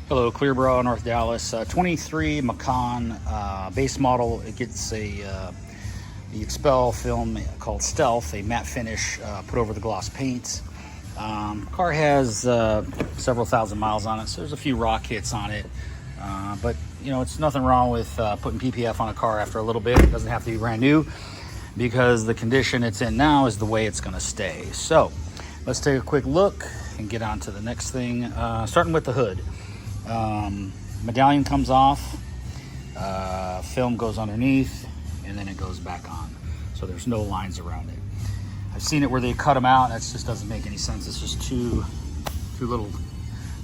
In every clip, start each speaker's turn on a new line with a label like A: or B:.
A: Hello, Clearborough, North Dallas. 23 Macan base model. It gets the XPEL film called Stealth, a matte finish put over the gloss paint. Car has several thousand miles on it, so there's a few rock hits on it. But you know, it's nothing wrong with putting PPF on a car after a little bit. It doesn't have to be brand new because the condition it's in now is the way it's going to stay. So let's take a quick look and get on to the next thing. Starting with the hood. Medallion comes off, film goes underneath, and then it goes back on. So there's no lines around it. I've seen it where they cut them out. That just doesn't make any sense. It's just two little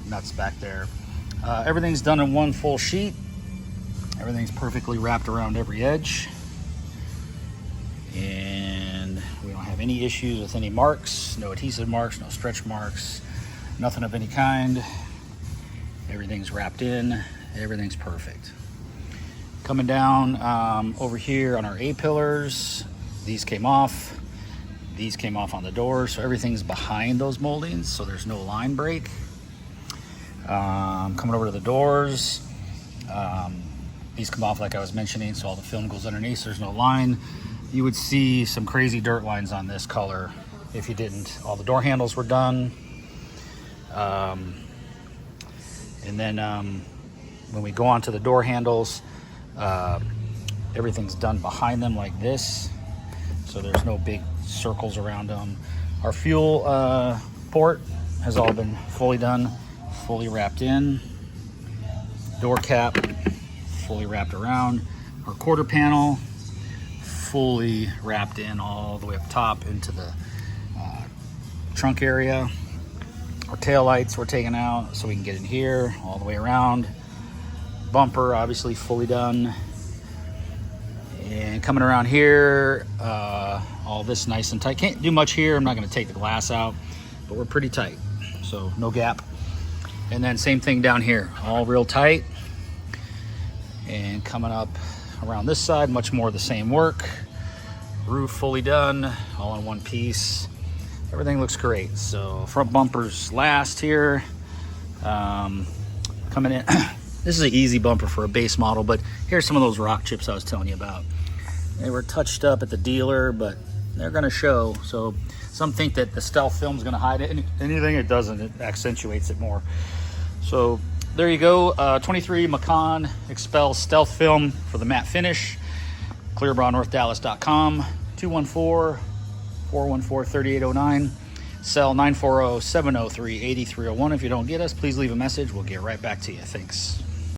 A: nuts back there. Everything's done in one full sheet. Everything's perfectly wrapped around every edge. And we don't have any issues with any marks, no adhesive marks, no stretch marks, nothing of any kind. Everything's wrapped in, everything's perfect. Coming down over here on our A-pillars, these came off on the door, so everything's behind those moldings, so there's no line break. Coming over to the doors, these come off like I was mentioning, so all the film goes underneath, so there's no line. You would see some crazy dirt lines on this color if you didn't. All the door handles were done. And then when we go on to the door handles, everything's done behind them like this. So there's no big circles around them. Our fuel port has all been fully done, fully wrapped in. Door cap, fully wrapped around. Our quarter panel, fully wrapped in all the way up top into the trunk area. Our tail lights were taken out so we can get in here all the way around. Bumper obviously fully done. And coming around here, all this nice and tight. Can't do much here. I'm not going to take the glass out, but we're pretty tight, so no gap. And then same thing down here, all real tight. And coming up around this side, much more of the same work. Roof fully done, all in one piece. Everything looks great. So front bumpers last here. Coming in, this is an easy bumper for a base model, but here's some of those rock chips I was telling you about. They were touched up at the dealer, but they're gonna show. So some think that the Stealth film is gonna hide it. Anything it doesn't, it accentuates it more. So there you go, 23 Macan XPEL Stealth film for the matte finish. ClearBrawNorthDallas.com, 214-414-3809. Cell 940-703-8301. If you don't get us, please leave a message. We'll get right back to you. Thanks.